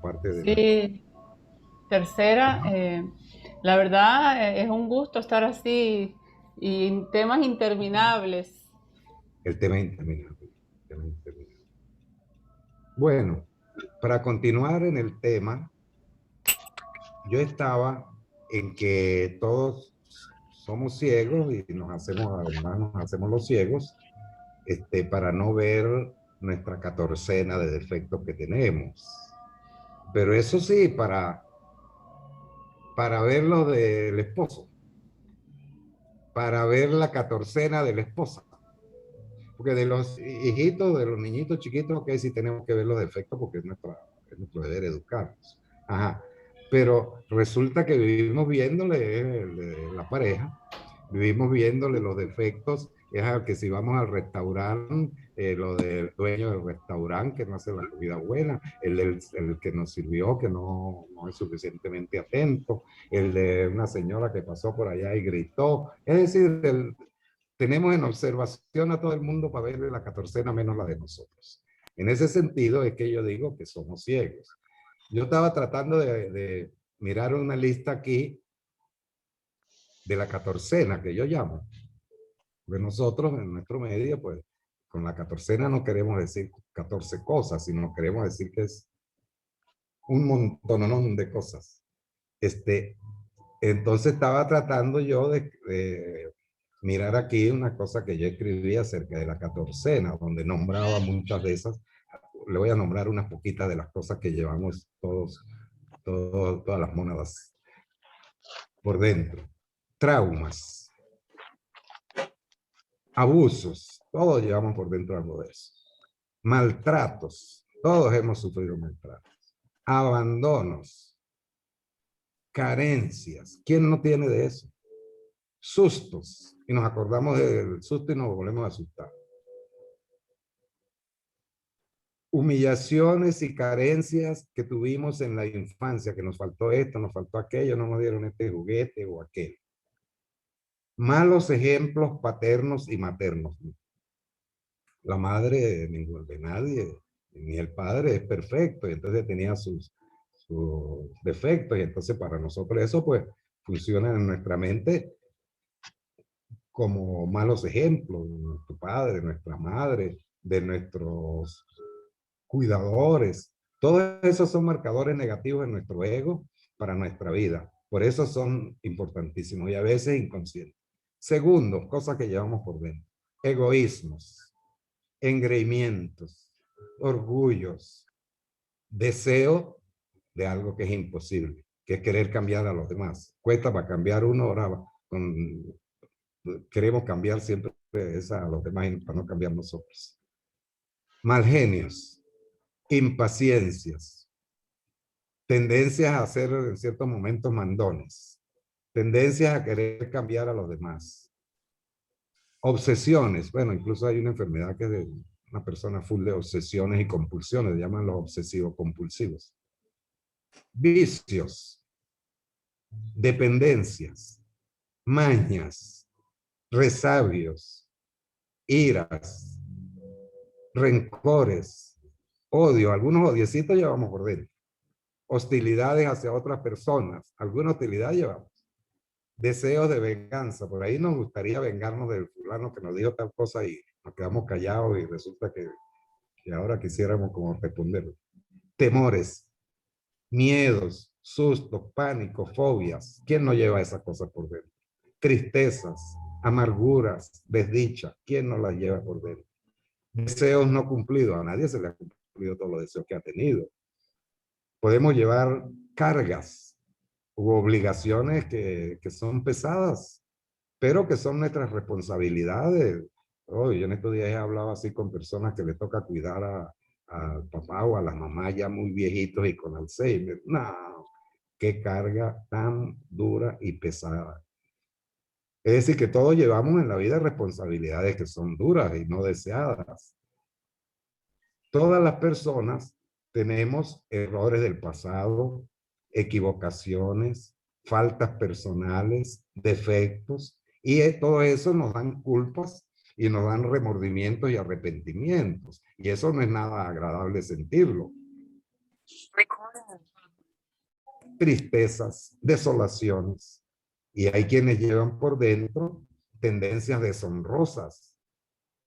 parte de nuestra... Sí, tercera, la verdad es un gusto estar así y en temas interminables. El tema interminable. El tema interminable. Bueno, para continuar en el tema, yo estaba en que todos somos ciegos y nos hacemos, además nos hacemos los ciegos, para no ver nuestra catorcena de defectos que tenemos. Pero eso sí, para ver lo del esposo, para ver la catorcena de la esposa. Porque de los hijitos, de los niñitos chiquitos, ok, sí tenemos que ver los defectos porque es nuestro deber educarlos. Ajá. Pero resulta que vivimos viéndole la pareja, vivimos viéndole los defectos, es que si vamos al restaurante, lo del dueño del restaurante que no hace la comida buena, el que nos sirvió que no es suficientemente atento, el de una señora que pasó por allá y gritó, es decir, tenemos en observación a todo el mundo para verle la catorcena menos la de nosotros. En ese sentido es que yo digo que somos ciegos. Yo estaba tratando de mirar una lista aquí de la catorcena que yo llamo. Porque nosotros en nuestro medio, pues, con la catorcena no queremos decir 14 cosas, sino queremos decir que es un montón de cosas. Este, entonces estaba tratando yo de mirar aquí una cosa que yo escribí acerca de la catorcena, donde nombraba muchas de esas. Le voy a nombrar unas poquitas de las cosas que llevamos todas las monedas por dentro. Traumas, abusos, todos llevamos por dentro algo de eso. Maltratos, todos hemos sufrido maltratos. Abandonos, carencias, ¿quién no tiene de eso? Sustos, y nos acordamos del susto y nos volvemos a asustar. Humillaciones y carencias que tuvimos en la infancia, que nos faltó esto, nos faltó aquello, no nos dieron este juguete o aquel. Malos ejemplos paternos y maternos. La madre de nadie, ni el padre es perfecto, y entonces tenía sus defectos, y entonces para nosotros eso pues funciona en nuestra mente como malos ejemplos, de nuestro padre, nuestra madre, de nuestros cuidadores. Todos esos son marcadores negativos en nuestro ego para nuestra vida. Por eso son importantísimos y a veces inconscientes. Segundo, cosas que llevamos por dentro. Egoísmos, engreimientos, orgullos, deseo de algo que es imposible, que es querer cambiar a los demás. Cuesta para cambiar uno, ahora queremos cambiar siempre a los demás para no cambiar nosotros. Mal genios, impaciencias, tendencias a ser en ciertos momentos mandones, tendencias a querer cambiar a los demás, obsesiones, bueno, incluso hay una enfermedad que es de una persona full de obsesiones y compulsiones, se llaman los obsesivos compulsivos, vicios, dependencias, mañas, resabios, iras, rencores, odio, algunos odiecitos llevamos por dentro, hostilidades hacia otras personas, alguna hostilidad llevamos, deseos de venganza, por ahí nos gustaría vengarnos del fulano que nos dijo tal cosa y nos quedamos callados y resulta que ahora quisiéramos como responder. Temores, miedos, sustos, pánico, fobias, ¿quién no lleva esas cosas por dentro? Tristezas, amarguras, desdicha, ¿quién no las lleva por dentro? Deseos no cumplidos, a nadie se le ha cumplido todos los deseos que ha tenido. Podemos llevar cargas u obligaciones que son pesadas, pero que son nuestras responsabilidades. Oh, yo en estos días he hablado así con personas que les toca cuidar al papá o a la mamá ya muy viejitos y con Alzheimer. No, qué carga tan dura y pesada. Es decir, que todos llevamos en la vida responsabilidades que son duras y no deseadas. Todas las personas tenemos errores del pasado, equivocaciones, faltas personales, defectos, y todo eso nos dan culpas y nos dan remordimientos y arrepentimientos. Y eso no es nada agradable sentirlo. tristezas, desolaciones. Y hay quienes llevan por dentro tendencias deshonrosas,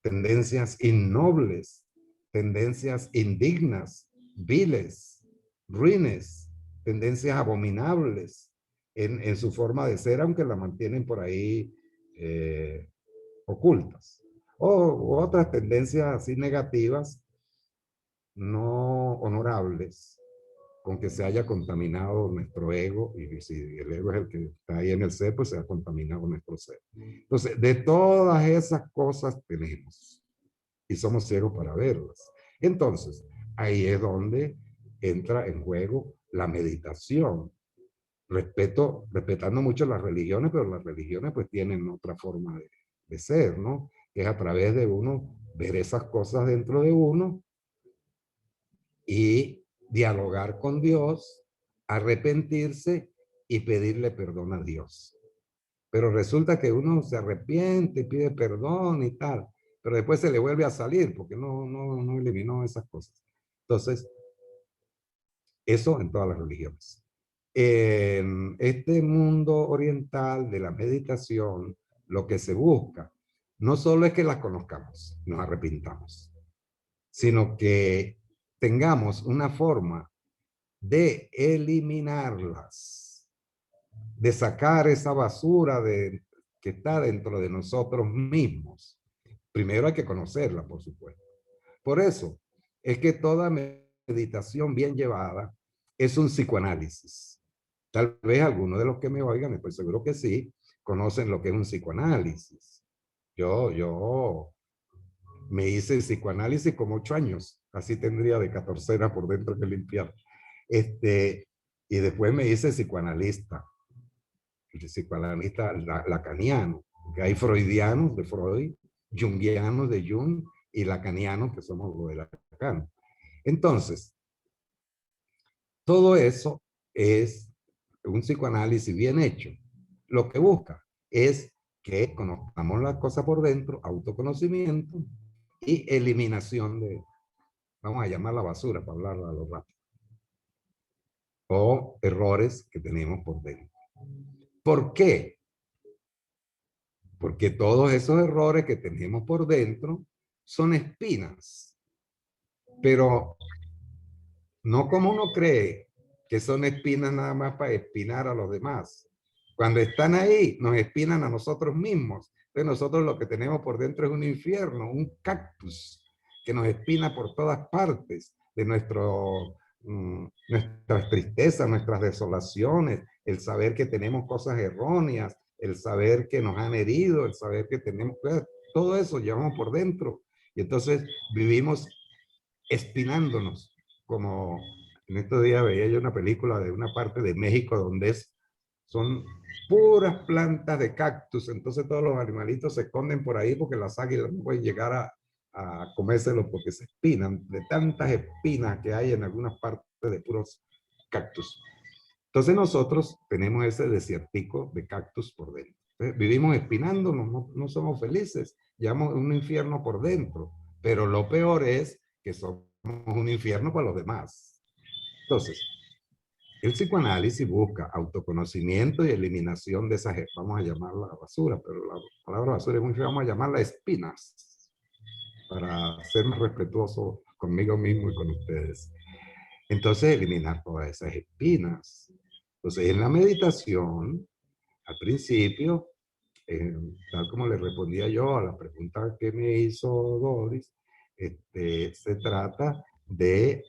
tendencias innobles, tendencias indignas, viles, ruines, tendencias abominables en su forma de ser, aunque la mantienen por ahí ocultas. O otras tendencias así negativas, no honorables, con que se haya contaminado nuestro ego, y si el ego es el que está ahí en el ser, pues se ha contaminado nuestro ser. Entonces, de todas esas cosas tenemos, y somos ciegos para verlas. Entonces, ahí es donde entra en juego la meditación. Respetando mucho las religiones, pero las religiones pues tienen otra forma de ser, ¿no? Que es a través de uno ver esas cosas dentro de uno y dialogar con Dios, arrepentirse y pedirle perdón a Dios. Pero resulta que uno se arrepiente y pide perdón y tal, pero después se le vuelve a salir porque no eliminó esas cosas. Entonces, eso en todas las religiones. En este mundo oriental de la meditación, lo que se busca no solo es que las conozcamos, nos arrepintamos, sino que tengamos una forma de eliminarlas, de sacar esa basura que está dentro de nosotros mismos. Primero hay que conocerla, por supuesto. Por eso es que toda meditación bien llevada es un psicoanálisis. Tal vez algunos de los que me oigan, estoy seguro que sí, conocen lo que es un psicoanálisis. Yo me hice el psicoanálisis como 8 años, así tendría de 14 por dentro que limpiar. Y después me hice psicoanalista, el psicoanalista lacaniano, que hay freudianos de Freud, jungianos de Jung y lacanianos que somos los de Lacan. Entonces, todo eso es un psicoanálisis bien hecho. Lo que busca es que conozcamos las cosas por dentro, autoconocimiento y eliminación de, vamos a llamar la basura para hablar a lo rápido, o errores que tenemos por dentro. ¿Por qué? Porque todos esos errores que tenemos por dentro son espinas, pero no como uno cree que son espinas nada más para espinar a los demás. Cuando están ahí, nos espinan a nosotros mismos. Entonces nosotros lo que tenemos por dentro es un infierno, un cactus que nos espina por todas partes de nuestras tristezas, nuestras desolaciones, el saber que tenemos cosas erróneas, el saber que nos han herido, el saber que tenemos, todo eso llevamos por dentro. Y entonces vivimos espinándonos, como en estos días veía yo una película de una parte de México donde son puras plantas de cactus, entonces todos los animalitos se esconden por ahí porque las águilas no pueden llegar a comérselos porque se espinan, de tantas espinas que hay en algunas partes de puros cactus. Entonces nosotros tenemos ese desiertico de cactus por dentro. Entonces, vivimos espinándonos, no somos felices, llevamos un infierno por dentro, pero lo peor es que somos un infierno para los demás. Entonces, el psicoanálisis busca autoconocimiento y eliminación de esas, vamos a llamarla basura, pero la palabra basura es muy fea, vamos a llamarla espinas, para ser más respetuoso conmigo mismo y con ustedes. Entonces, eliminar todas esas espinas. Entonces, en la meditación, al principio, tal como le respondía yo a la pregunta que me hizo Doris, se trata de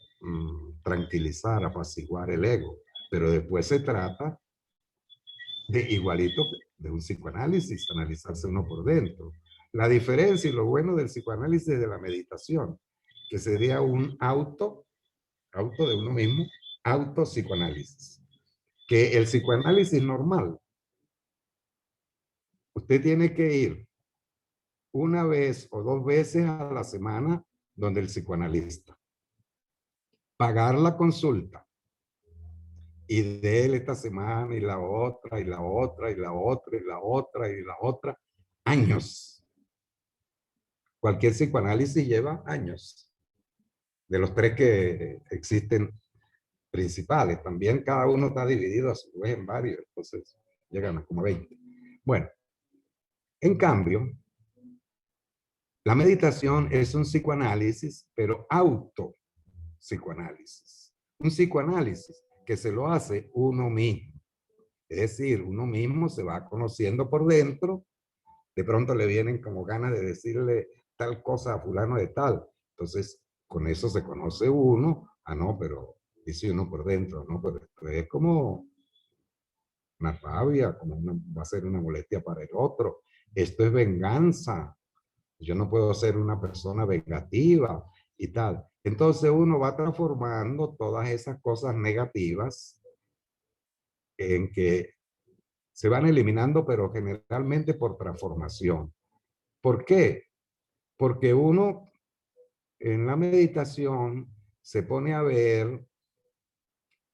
tranquilizar, apaciguar el ego, pero después se trata de igualito de un psicoanálisis, analizarse uno por dentro. La diferencia y lo bueno del psicoanálisis de la meditación, que sería un auto de uno mismo, autopsicoanálisis. Que el psicoanálisis normal, usted tiene que ir una vez o 2 veces a la semana donde el psicoanalista, pagar la consulta y de él esta semana y la otra y la otra y la otra y la otra y la otra, años. Cualquier psicoanálisis lleva años, de los 3 que existen principales. También cada uno está dividido a su vez en varios, entonces llegan a como 20. Bueno, en cambio, la meditación es un psicoanálisis, pero autopsicoanálisis. Un psicoanálisis que se lo hace uno mismo. Es decir, uno mismo se va conociendo por dentro, de pronto le vienen como ganas de decirle tal cosa a fulano de tal. Entonces, con eso se conoce uno. Ah, no, pero dice uno por dentro, no, pero esto es como una rabia, como va a ser una molestia para el otro. Esto es venganza. Yo no puedo ser una persona vengativa y tal. Entonces uno va transformando todas esas cosas negativas en que se van eliminando, pero generalmente por transformación. ¿Por qué? Porque uno en la meditación se pone a ver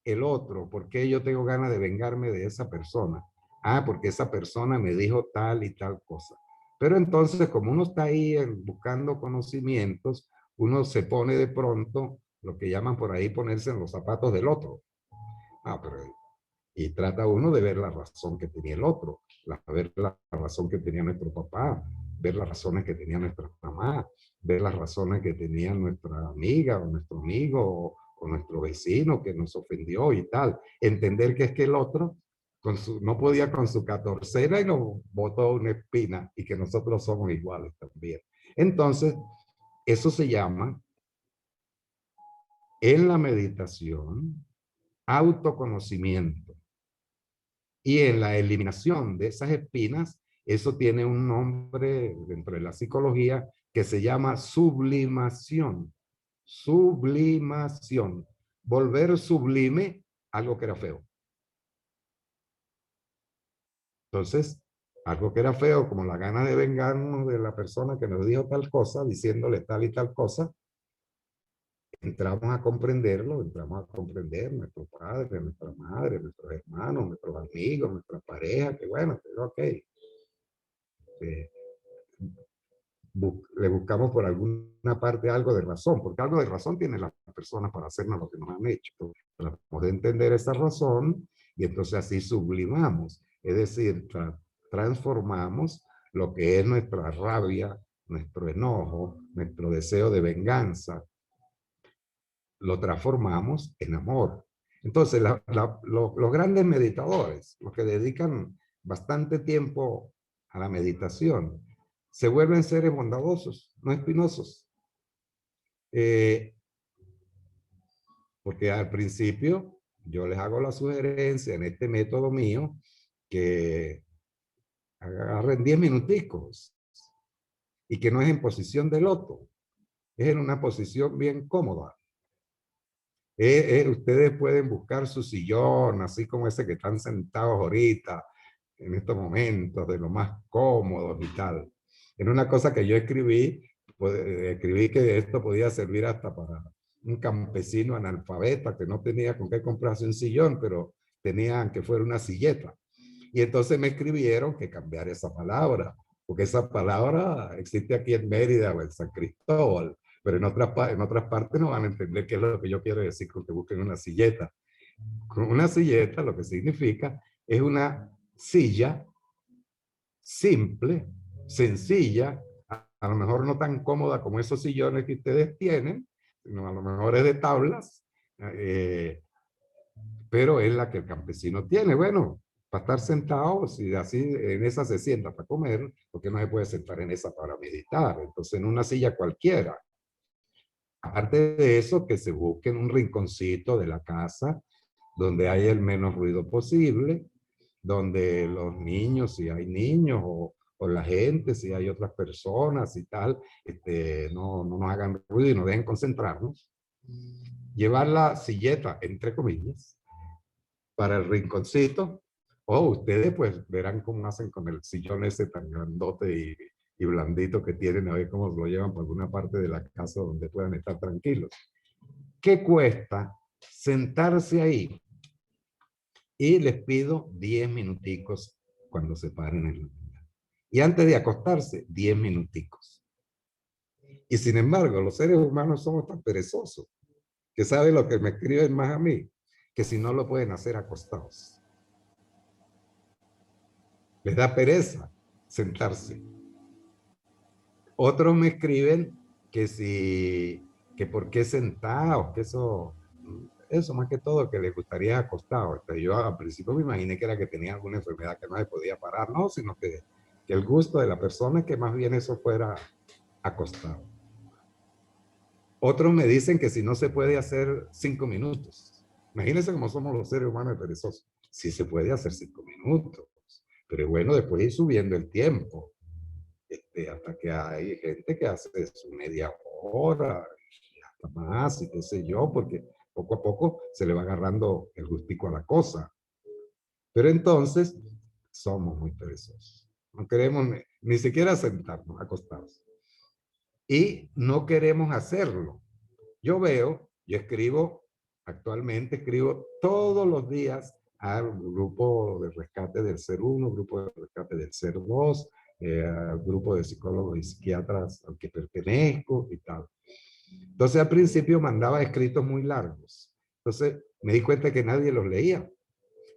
el otro. ¿Por qué yo tengo ganas de vengarme de esa persona? Ah, porque esa persona me dijo tal y tal cosa. Pero entonces, como uno está ahí buscando conocimientos, uno se pone de pronto, lo que llaman por ahí ponerse en los zapatos del otro. Ah, pero y trata uno de ver la razón que tenía el otro, ver la razón que tenía nuestro papá, ver las razones que tenía nuestra mamá, ver las razones que tenía nuestra amiga o nuestro amigo o nuestro vecino que nos ofendió y tal. Entender que es que el otro no podía con su catorcena y nos botó una espina y que nosotros somos iguales también. Entonces, eso se llama en la meditación autoconocimiento. Y en la eliminación de esas espinas, eso tiene un nombre dentro de la psicología que se llama sublimación. Sublimación. Volver sublime algo que era feo. Entonces, algo que era feo, como la gana de vengarnos de la persona que nos dijo tal cosa, diciéndole tal y tal cosa, entramos a comprenderlo, entramos a comprender nuestro padre, nuestra madre, nuestros hermanos, nuestros amigos, nuestra pareja, que bueno, ok. Le buscamos por alguna parte algo de razón, porque algo de razón tienen las personas para hacernos lo que nos han hecho. Tratamos de entender esa razón y entonces así sublimamos, es decir, transformamos lo que es nuestra rabia, nuestro enojo, nuestro deseo de venganza, lo transformamos en amor. Entonces, los grandes meditadores, los que dedican bastante tiempo a la meditación, se vuelven seres bondadosos, no espinosos. Porque al principio yo les hago la sugerencia en este método mío que agarren 10 minuticos y que no es en posición de loto, es en una posición bien cómoda. Ustedes pueden buscar su sillón, así como ese que están sentados ahorita, en estos momentos, de lo más cómodos y tal. En una cosa que yo escribí, escribí que esto podía servir hasta para un campesino analfabeta que no tenía con qué comprarse un sillón, pero tenía que fuera una silleta. Y entonces me escribieron que cambiara esa palabra, porque esa palabra existe aquí en Mérida o en San Cristóbal, pero en otras partes no van a entender qué es lo que yo quiero decir con que busquen una silleta. Con una silleta lo que significa es una silla simple, sencilla, a lo mejor no tan cómoda como esos sillones que ustedes tienen, sino a lo mejor es de tablas, pero es la que el campesino tiene. Bueno, para estar sentado, si así en esa se sienta para comer, porque no se puede sentar en esa para meditar. Entonces en una silla cualquiera. Aparte de eso, que se busque en un rinconcito de la casa donde haya el menos ruido posible, donde los niños, si hay niños, o la gente, si hay otras personas y tal, no nos hagan ruido y nos dejen concentrarnos. Llevar la silleta, entre comillas, para el rinconcito, o ustedes pues verán cómo hacen con el sillón ese tan grandote y blandito que tienen, a ver cómo lo llevan por alguna parte de la casa donde puedan estar tranquilos. ¿Qué cuesta sentarse ahí? Y les pido 10 minuticos cuando se paren en la mañana. Y antes de acostarse, 10 minuticos. Y sin embargo, los seres humanos somos tan perezosos que saben lo que me escriben más a mí. que si no lo pueden hacer acostados. Les da pereza sentarse. Otros me escriben que por qué sentados, que eso más que todo, que les gustaría acostados. Entonces yo al principio me imaginé que era que tenía alguna enfermedad que no se podía parar, no, sino que el gusto de la persona es que más bien eso fuera acostado. Otros me dicen que si no se puede hacer 5 minutos. Imagínense cómo somos los seres humanos de perezosos. Sí se puede hacer 5 minutos, pero bueno, después ir subiendo el tiempo. Hasta que hay gente que hace su media hora, y hasta más, y qué sé yo, porque poco a poco se le va agarrando el gustico a la cosa. Pero entonces, somos muy perezosos. No queremos ni siquiera sentarnos, acostados. Y no queremos hacerlo. Yo actualmente escribo todos los días al grupo de rescate del Ser 1, grupo de rescate del Ser 2, al grupo de psicólogos y psiquiatras al que pertenezco y tal. Entonces al principio mandaba escritos muy largos. Entonces me di cuenta que nadie los leía.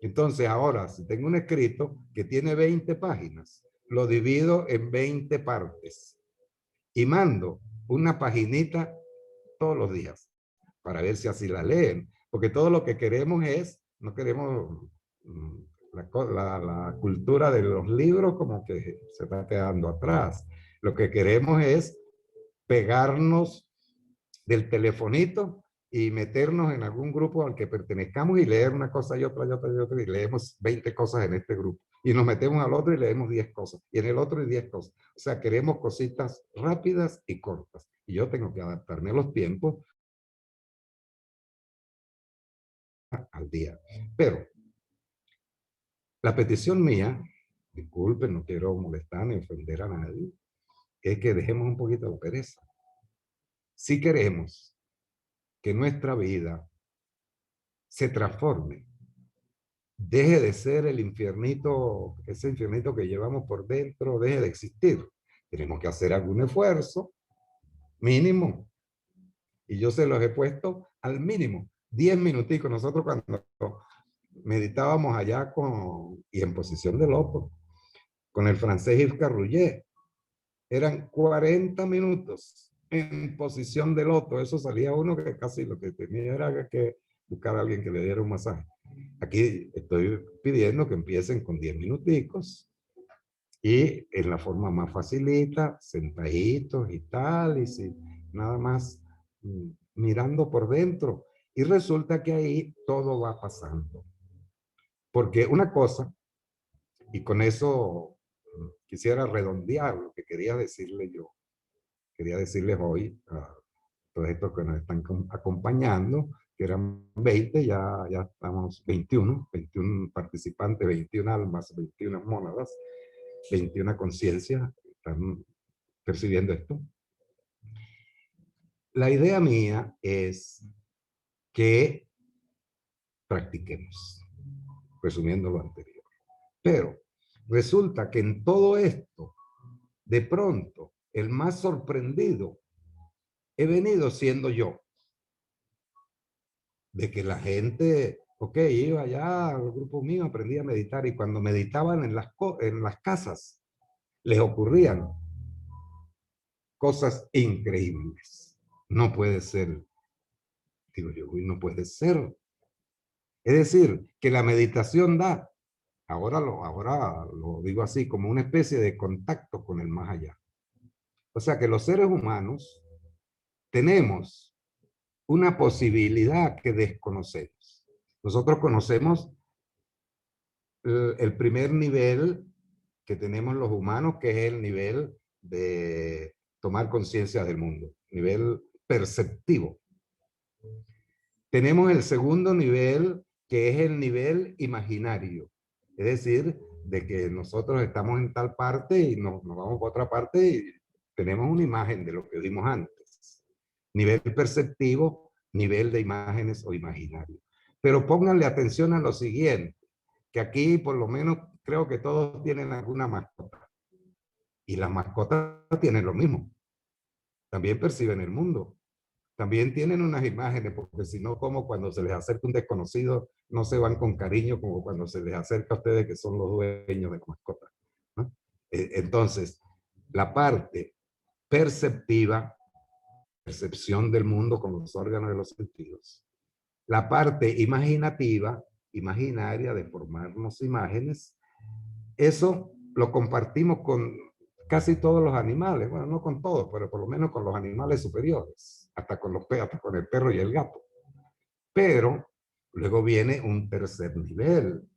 Entonces ahora, si tengo un escrito que tiene 20 páginas, lo divido en 20 partes y mando una paginita todos los días para ver si así la leen. Porque todo lo que queremos no queremos la cultura de los libros como que se está quedando atrás. Lo que queremos es pegarnos del telefonito y meternos en algún grupo al que pertenezcamos y leer una cosa y otra y otra y otra y leemos 20 cosas en este grupo. Y nos metemos al otro y leemos 10 cosas. Y en el otro y 10 cosas. O sea, queremos cositas rápidas y cortas. Y yo tengo que adaptarme a los tiempos al día. Pero la petición mía, disculpen, no quiero molestar ni ofender a nadie, es que dejemos un poquito de pereza. Si queremos que nuestra vida se transforme, deje de ser el infiernito, ese infiernito que llevamos por dentro, deje de existir. Tenemos que hacer algún esfuerzo mínimo. Y yo se los he puesto al mínimo. 10 minuticos. Nosotros cuando meditábamos allá y en posición de loto, con el francés Yves Carrouillet, eran 40 minutos en posición de loto. Eso salía uno que casi lo que tenía era que buscar a alguien que le diera un masaje. Aquí estoy pidiendo que empiecen con 10 minuticos y en la forma más facilita, sentaditos y tal, y si nada más mirando por dentro. Y resulta que ahí todo va pasando. Porque una cosa, y con eso quisiera redondear lo que quería decirle yo, quería decirles hoy a todos estos que nos están acompañando, que eran 20, ya estamos 21 participantes, 21 almas, 21 mónadas, 21 conciencias están percibiendo esto. La idea mía es que practiquemos, resumiendo lo anterior. Pero resulta que en todo esto, de pronto, el más sorprendido he venido siendo yo. De que la gente, ok, iba allá al grupo mío, aprendía a meditar y cuando meditaban en las casas, les ocurrían cosas increíbles. No puede ser. Digo yo, no puede ser. Es decir, que la meditación da, ahora lo digo así, como una especie de contacto con el más allá. O sea que los seres humanos tenemos una posibilidad que desconocemos. Nosotros conocemos el primer nivel que tenemos los humanos, que es el nivel de tomar conciencia del mundo, nivel perceptivo. Tenemos el segundo nivel, que es el nivel imaginario, es decir, de que nosotros estamos en tal parte y nos vamos a otra parte y tenemos una imagen de lo que vimos antes. Nivel perceptivo, nivel de imágenes o imaginario. Pero pónganle atención a lo siguiente, que aquí por lo menos creo que todos tienen alguna mascota. Y las mascotas tienen lo mismo. También perciben el mundo. también tienen unas imágenes, porque si no, como cuando se les acerca un desconocido, no se van con cariño como cuando se les acerca a ustedes que son los dueños de la mascota, ¿no? Entonces, la parte perceptiva, percepción del mundo con los órganos de los sentidos. La parte imaginativa, imaginaria, de formarnos imágenes, eso lo compartimos con casi todos los animales, bueno, no con todos, pero por lo menos con los animales superiores, hasta con hasta con el perro y el gato. Pero luego viene un tercer nivel,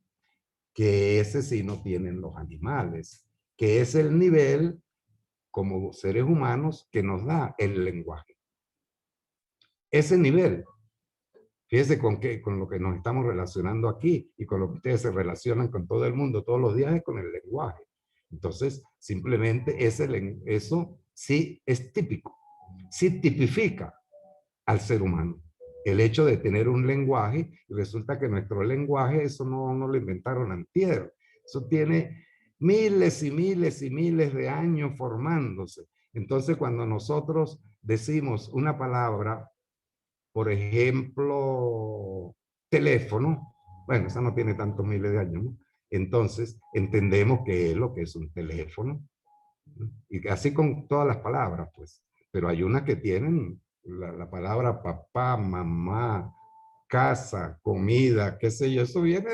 que ese sí no tienen los animales, que es el nivel como seres humanos que nos da el lenguaje. Ese nivel, fíjese con lo que nos estamos relacionando aquí y con lo que ustedes se relacionan con todo el mundo todos los días, es con el lenguaje. Entonces, simplemente eso sí es típico, sí tipifica al ser humano. El hecho de tener un lenguaje, y resulta que nuestro lenguaje, eso no lo inventaron antier, eso tiene miles y miles y miles de años formándose. Entonces, cuando nosotros decimos una palabra, por ejemplo, teléfono, bueno, esa no tiene tantos miles de años, ¿no? Entonces, entendemos qué es lo que es un teléfono, ¿no? Y así con todas las palabras, pues. Pero hay unas que tienen la palabra papá, mamá, casa, comida, qué sé yo, eso viene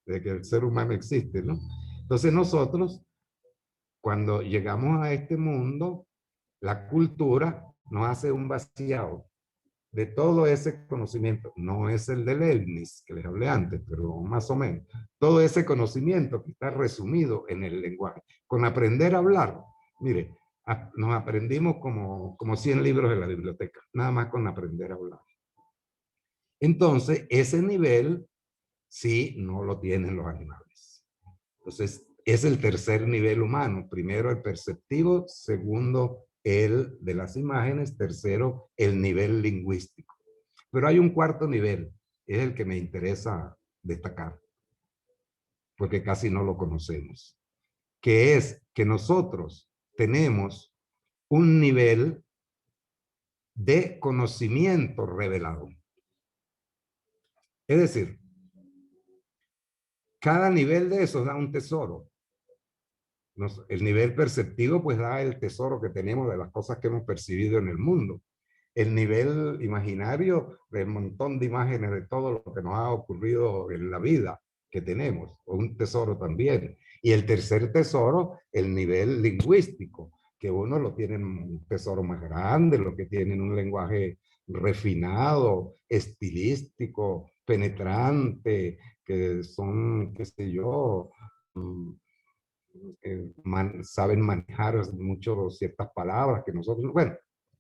de que el ser humano existe, ¿no? Entonces nosotros, cuando llegamos a este mundo, la cultura nos hace un vaciado de todo ese conocimiento. No es el del Elnis, que les hablé antes, pero más o menos. Todo ese conocimiento que está resumido en el lenguaje. Con aprender a hablar, mire, nos aprendimos como 100 libros de la biblioteca, nada más con aprender a hablar. Entonces, ese nivel sí no lo tienen los animales. Entonces, es el tercer nivel humano. Primero el perceptivo, segundo el de las imágenes, tercero el nivel lingüístico. Pero hay un cuarto nivel, es el que me interesa destacar, porque casi no lo conocemos, que es que nosotros tenemos un nivel de conocimiento revelado. Es decir, cada nivel de esos da un tesoro. El nivel perceptivo pues da el tesoro que tenemos de las cosas que hemos percibido en el mundo. El nivel imaginario del montón de imágenes de todo lo que nos ha ocurrido en la vida que tenemos, un tesoro también. Y el tercer tesoro, el nivel lingüístico, que uno lo tiene un tesoro más grande, lo que tienen un lenguaje refinado, estilístico, penetrante, que son, qué sé yo, saben manejar mucho ciertas palabras que nosotros, bueno,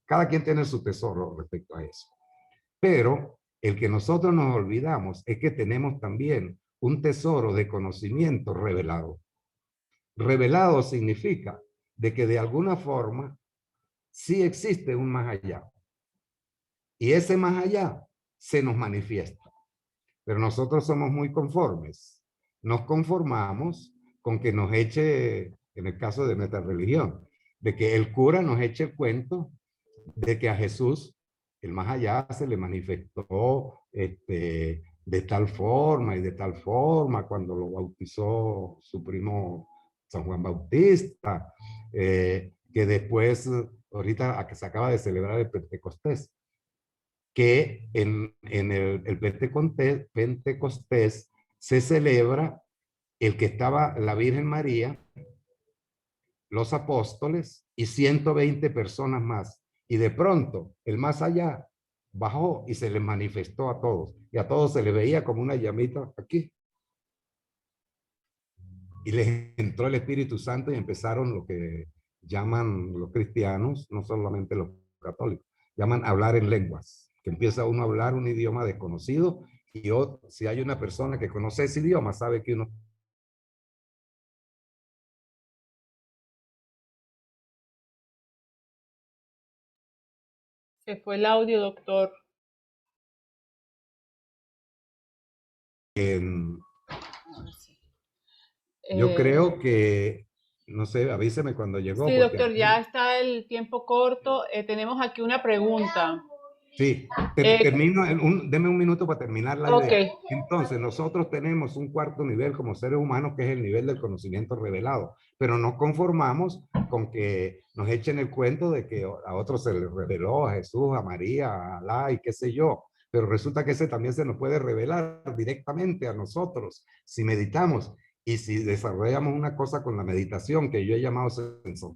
cada quien tiene su tesoro respecto a eso. Pero el que nosotros nos olvidamos es que tenemos también un tesoro de conocimiento revelado. Revelado significa de que de alguna forma sí existe un más allá. Y ese más allá se nos manifiesta. Pero nosotros somos muy conformes. Nos conformamos con que nos eche, en el caso de nuestra religión, de que el cura nos eche el cuento de que a Jesús, el más allá, se le manifestó de tal forma y de tal forma cuando lo bautizó su primo San Juan Bautista, que después, ahorita a que se acaba de celebrar el Pentecostés, que en el Pentecostés se celebra el que estaba la Virgen María, los apóstoles y 120 personas más. Y de pronto, el más allá bajó y se les manifestó a todos. Y a todos se les veía como una llamita aquí. Y les entró el Espíritu Santo y empezaron lo que llaman los cristianos, no solamente los católicos, llaman hablar en lenguas. Que empieza uno a hablar un idioma desconocido y si hay una persona que conoce ese idioma, sabe que uno... Se fue el audio, doctor. Yo creo que, no sé, avíseme cuando llegó. Sí, Porque doctor, aquí... ya está el tiempo corto. Tenemos aquí una pregunta. Sí, Eh, termino, deme un minuto para terminar la ok, idea. Entonces, nosotros tenemos un cuarto nivel como seres humanos, que es el nivel del conocimiento revelado, pero nos conformamos con que nos echen el cuento de que a otros se les reveló, a Jesús, a María, a Alá y qué sé yo, pero resulta que ese también se nos puede revelar directamente a nosotros si meditamos y si desarrollamos una cosa con la meditación que yo he llamado sensor.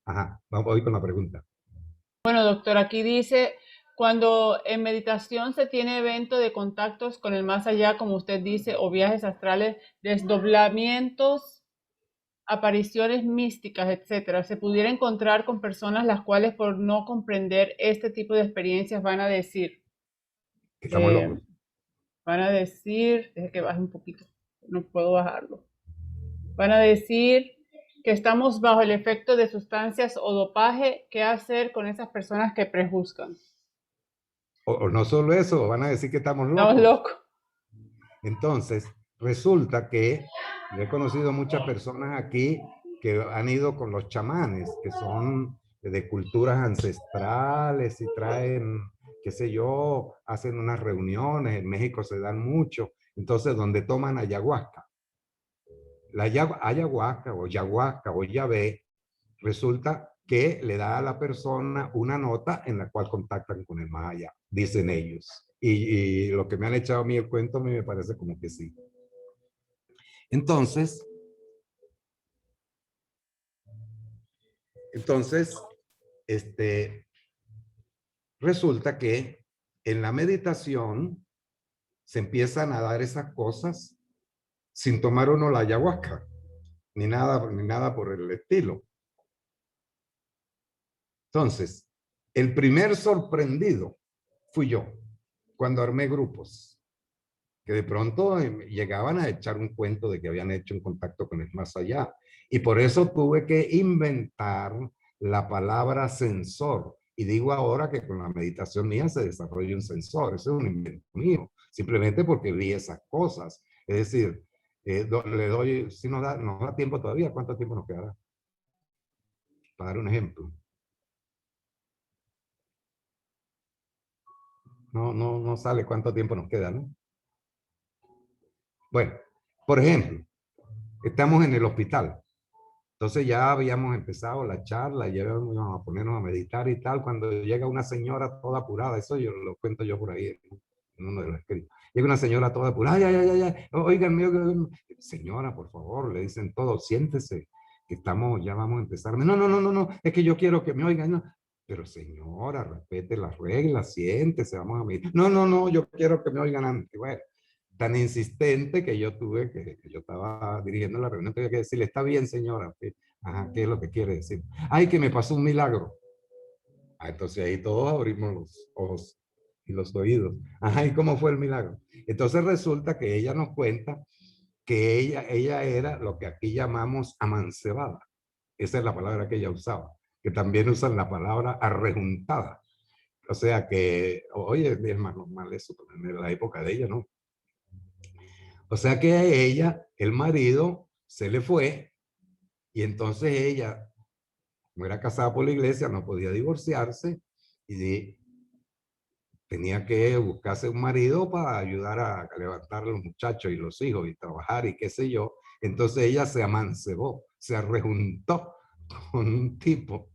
Ajá, vamos a ir con la pregunta. bueno, doctor, aquí dice, cuando en meditación se tiene evento de contactos con el más allá, como usted dice, o viajes astrales, desdoblamientos, apariciones místicas, etcétera, se pudiera encontrar con personas las cuales por no comprender este tipo de experiencias Estamos eh, locos. van a decir, deje que baje un poquito, no puedo bajarlo, van a decir que estamos bajo el efecto de sustancias o dopaje. ¿Qué hacer con esas personas que prejuzgan? O no solo eso, van a decir que estamos Estamos locos. locos. Entonces, resulta que yo he conocido muchas personas aquí que han ido con los chamanes, que son de culturas ancestrales y traen, qué sé yo, hacen unas reuniones, en México se dan mucho, entonces donde toman ayahuasca. La ayahuasca o ayahuasca o yabé resulta que le da a la persona una nota en la cual contactan con el más allá, dicen ellos. Y lo que me han echado a mí el cuento, a mí me parece como que sí. Entonces, entonces, este, resulta que en la meditación se empiezan a dar esas cosas sin tomar uno la ayahuasca, ni nada por el estilo. Entonces, el primer sorprendido fui yo, cuando armé grupos, que de pronto llegaban a echar un cuento de que habían hecho un contacto con el más allá. Y por eso tuve que inventar la palabra sensor. Y digo ahora que con la meditación mía se desarrolla un sensor. Eso es un invento mío, simplemente porque vi esas cosas. Es decir, le doy, si nos da tiempo todavía, ¿cuánto tiempo nos quedará? Para dar un ejemplo. No sale cuánto tiempo nos queda, ¿no? Bueno, por ejemplo, estamos en el hospital. Entonces ya habíamos empezado la charla, ya íbamos a ponernos a meditar y tal, cuando llega una señora toda apurada, eso yo lo cuento yo por ahí en uno de los escritos. Llega una señora toda apurada, ay, ay, ay, ay, oigan, oigan, señora, por favor, le dicen todo, siéntese, que estamos, ya vamos a empezar. No, es que yo quiero que me oigan, no. Pero señora, respete las reglas, siéntese, vamos a meditar. No, yo quiero que me oigan antes. Bueno, tan insistente que yo tuve que yo estaba dirigiendo la reunión, tenía que decirle, está bien, señora. Ajá, ¿qué es lo que quiere decir? Ay, que me pasó un milagro. Ah, entonces ahí todos abrimos los ojos y los oídos. Ajá, ¿y cómo fue el milagro? Entonces resulta que ella nos cuenta que ella era lo que aquí llamamos amancebada. Esa es la palabra que ella usaba, que también usan la palabra arrejuntada. O sea que, oye, es más normal eso, en la época de ella, ¿no? O sea que a ella, el marido, se le fue y entonces ella, como era casada por la iglesia, no podía divorciarse y tenía que buscarse un marido para ayudar a levantar a los muchachos y los hijos y trabajar y qué sé yo. Entonces ella se amancebó, se rejuntó con un tipo.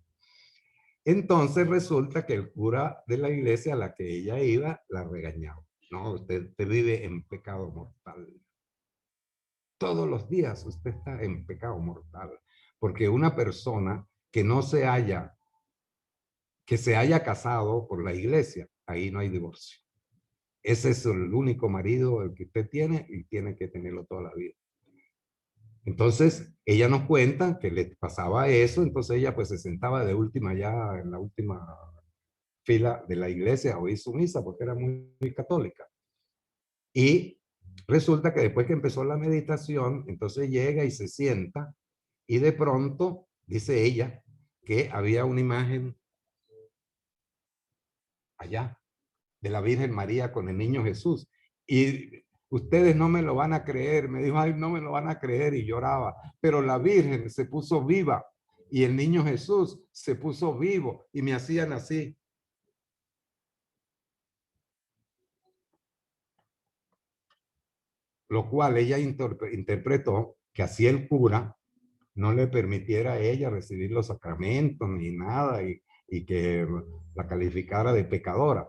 Entonces resulta que el cura de la iglesia a la que ella iba la regañaba. No, usted vive en pecado mortal. Todos los días usted está en pecado mortal, porque una persona que no se haya, que se haya casado por la iglesia, ahí no hay divorcio. Ese es el único marido el que usted tiene y tiene que tenerlo toda la vida. Entonces, ella nos cuenta que le pasaba eso, entonces ella pues se sentaba de última ya en la última fila de la iglesia a oír su misa porque era muy católica. Y resulta que después que empezó la meditación, entonces llega y se sienta y de pronto dice ella que había una imagen allá de la Virgen María con el niño Jesús. Y ustedes no me lo van a creer, me dijo, ay, no me lo van a creer y lloraba, pero la Virgen se puso viva y el niño Jesús se puso vivo y me hacían así. lo cual ella interpretó que así el cura no le permitiera a ella recibir los sacramentos ni nada y que la calificara de pecadora.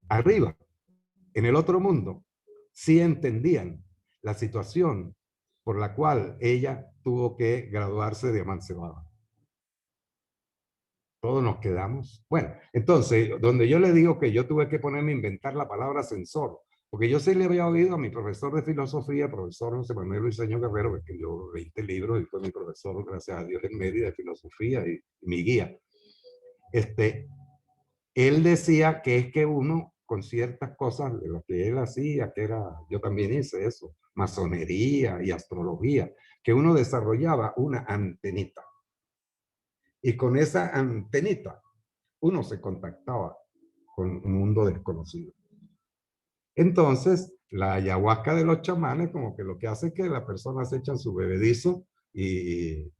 Arriba, en el otro mundo, sí entendían la situación por la cual ella tuvo que graduarse de amancebada. Todos nos quedamos. Bueno, entonces, donde yo le digo que yo tuve que ponerme a inventar la palabra censor, porque yo sí le había oído a mi profesor de filosofía, profesor José Manuel Luiseño Guerrero, que escribió 20 libros y fue mi profesor, gracias a Dios, en Mérida de filosofía y mi guía. Él decía que es que uno, con ciertas cosas de lo que él hacía, que era, yo también hice eso, masonería y astrología, que uno desarrollaba una antenita. Y con esa antenita, uno se contactaba con un mundo desconocido. Entonces, la ayahuasca de los chamanes, como que lo que hace es que las personas echan su bebedizo y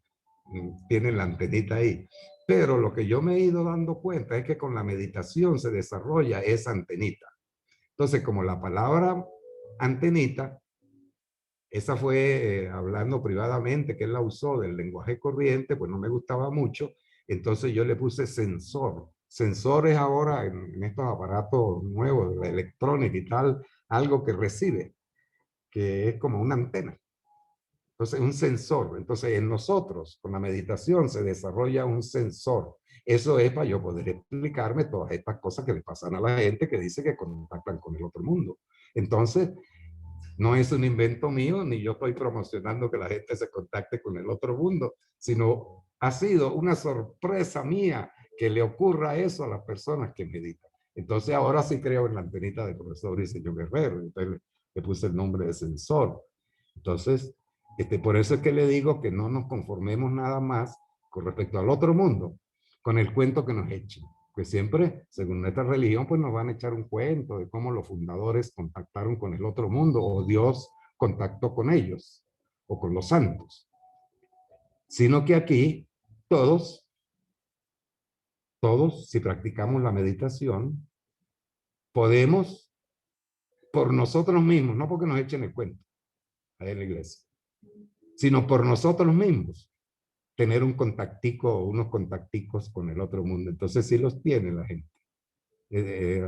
tienen la antenita ahí. Pero lo que yo me he ido dando cuenta es que con la meditación se desarrolla esa antenita. Entonces, como la palabra antenita, esa fue hablando privadamente, que él la usó del lenguaje corriente, pues no me gustaba mucho, entonces yo le puse sensor. Sensor es ahora en estos aparatos nuevos de la electrónica y tal, algo que recibe, que es como una antena. Entonces, un sensor. Entonces, en nosotros, con la meditación, se desarrolla un sensor. Eso es para yo poder explicarme todas estas cosas que le pasan a la gente que dice que contactan con el otro mundo. Entonces, no es un invento mío, ni yo estoy promocionando que la gente se contacte con el otro mundo, sino ha sido una sorpresa mía que le ocurra eso a las personas que meditan. Entonces, ahora sí creo en la antenita del profesor Iseñor Guerrero. Entonces, le puse el nombre de sensor. Entonces, por eso es que le digo que no nos conformemos nada más con respecto al otro mundo, con el cuento que nos echen. Pues siempre, según nuestra religión, pues nos van a echar un cuento de cómo los fundadores contactaron con el otro mundo o Dios contactó con ellos o con los santos. Sino que aquí todos, si practicamos la meditación, podemos por nosotros mismos, no porque nos echen el cuento ahí en la iglesia, sino por nosotros mismos, tener un contactico o unos contacticos con el otro mundo. Entonces sí los tiene la gente.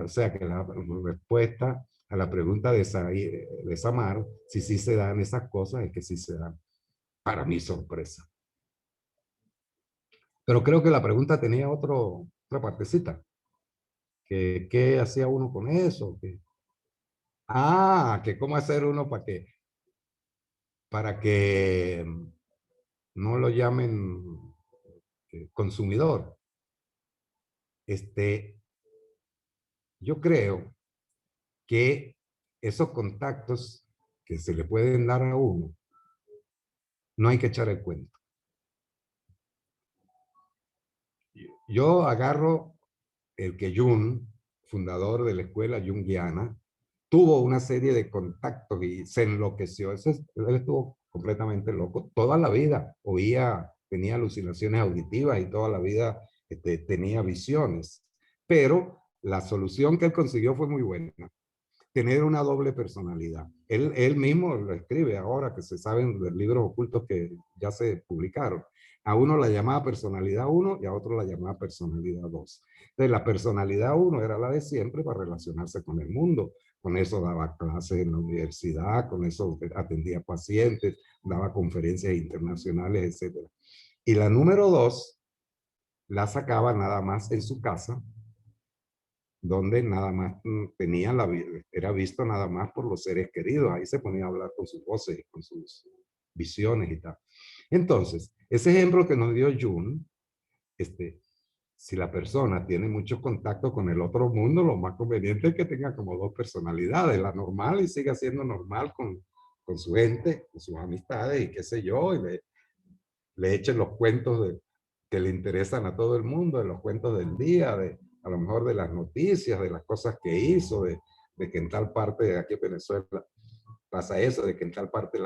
O sea que la respuesta a la pregunta de Samar, si sí se dan esas cosas, es que sí se dan. Para mi sorpresa. Pero creo que la pregunta tenía otra partecita. ¿Qué hacía uno con eso? Que cómo hacer uno para que no lo llamen consumidor. Yo creo que esos contactos que se le pueden dar a uno, no hay que echar el cuento. Yo agarro el que Jung, fundador de la escuela junguiana, tuvo una serie de contactos y se enloqueció. Él estuvo completamente loco. Toda la vida tenía alucinaciones auditivas y toda la vida tenía visiones. Pero la solución que él consiguió fue muy buena. Tener una doble personalidad. Él mismo lo escribe ahora que se saben de libros ocultos que ya se publicaron. A uno la llamaba personalidad 1 y a otro la llamaba personalidad 2. Entonces la personalidad 1 era la de siempre para relacionarse con el mundo. Con eso daba clases en la universidad, con eso atendía pacientes, daba conferencias internacionales, etc. Y la número 2 la sacaba nada más en su casa, donde nada más tenía era visto nada más por los seres queridos. Ahí se ponía a hablar con sus voces, con sus visiones y tal. Entonces, ese ejemplo que nos dio Jung, si la persona tiene mucho contacto con el otro mundo, lo más conveniente es que tenga como dos personalidades, la normal y siga siendo normal con su gente, con sus amistades y qué sé yo, y le echen los cuentos que le interesan a todo el mundo, de los cuentos del día, a lo mejor de las noticias, de las cosas que hizo, de que en tal parte de aquí en Venezuela pasa eso, de que en tal parte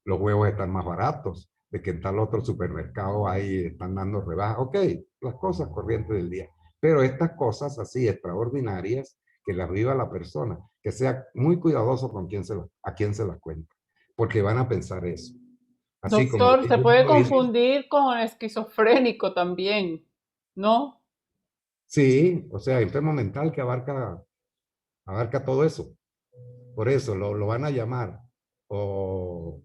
los huevos están más baratos, de que en tal otro supermercado ahí están dando rebajas. Ok, las cosas corrientes del día. Pero estas cosas así extraordinarias, que las viva la persona. que sea muy cuidadoso con a quién se las cuenta, porque van a pensar eso. Así como Doctor, se puede lo hizo. confundir con esquizofrénico también, ¿no? Sí, o sea, enfermo mental que abarca todo eso. Por eso lo van a llamar o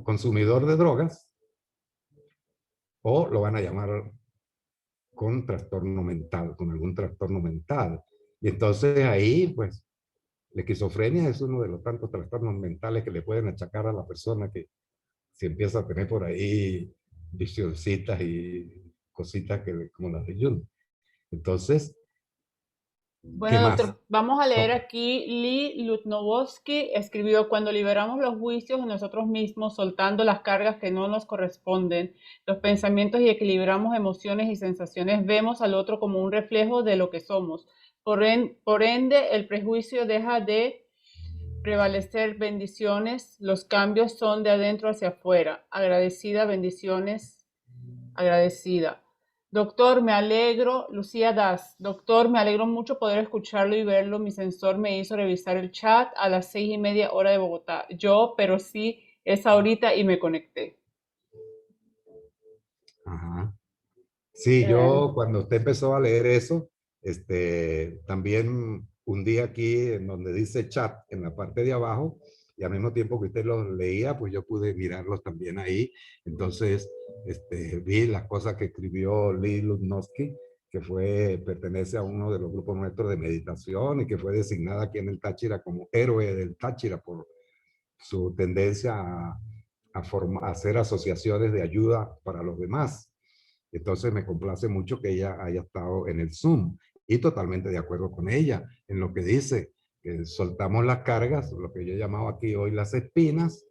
consumidor de drogas o lo van a llamar con trastorno mental, con algún trastorno mental. Y entonces ahí, pues, la esquizofrenia es uno de los tantos trastornos mentales que le pueden achacar a la persona que si empieza a tener por ahí visioncitas y cositas que, como las de Jung. Entonces, ¿qué Bueno, más? doctor, vamos a leer No. aquí. Lee Lutnowosky escribió, cuando liberamos los juicios de nosotros mismos, soltando las cargas que no nos corresponden, los pensamientos y equilibramos emociones y sensaciones, vemos al otro como un reflejo de lo que somos. Por ende, el prejuicio deja de prevalecer. Bendiciones, los cambios son de adentro hacia afuera. Agradecida, bendiciones, agradecida. Doctor, me alegro, Lucía Das. Doctor, me alegro mucho poder escucharlo y verlo. Mi sensor me hizo revisar el chat a las 6:30 hora de Bogotá. Yo, pero sí, es ahorita y me conecté. Ajá. Sí, Eh, yo cuando usted empezó a leer eso, también un día aquí en donde dice chat en la parte de abajo, y al mismo tiempo que usted los leía, pues yo pude mirarlos también ahí. Entonces, vi las cosas que escribió Lee Lutnowski, que pertenece a uno de los grupos nuestros de meditación y que fue designada aquí en el Táchira como héroe del Táchira por su tendencia a hacer asociaciones de ayuda para los demás. Entonces me complace mucho que ella haya estado en el Zoom y totalmente de acuerdo con ella en lo que dice, que soltamos las cargas, lo que yo llamaba aquí hoy las espinas,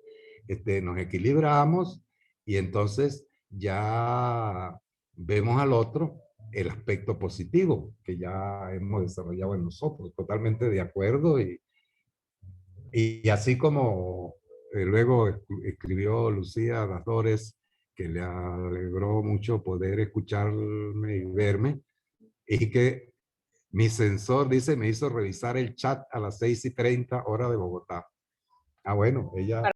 nos equilibramos y entonces ya vemos al otro el aspecto positivo que ya hemos desarrollado en nosotros, totalmente de acuerdo y así como luego escribió Lucía Las que le alegró mucho poder escucharme y verme, y que mi sensor, dice, me hizo revisar el chat a las 6:30 hora de Bogotá. Ah, bueno, ella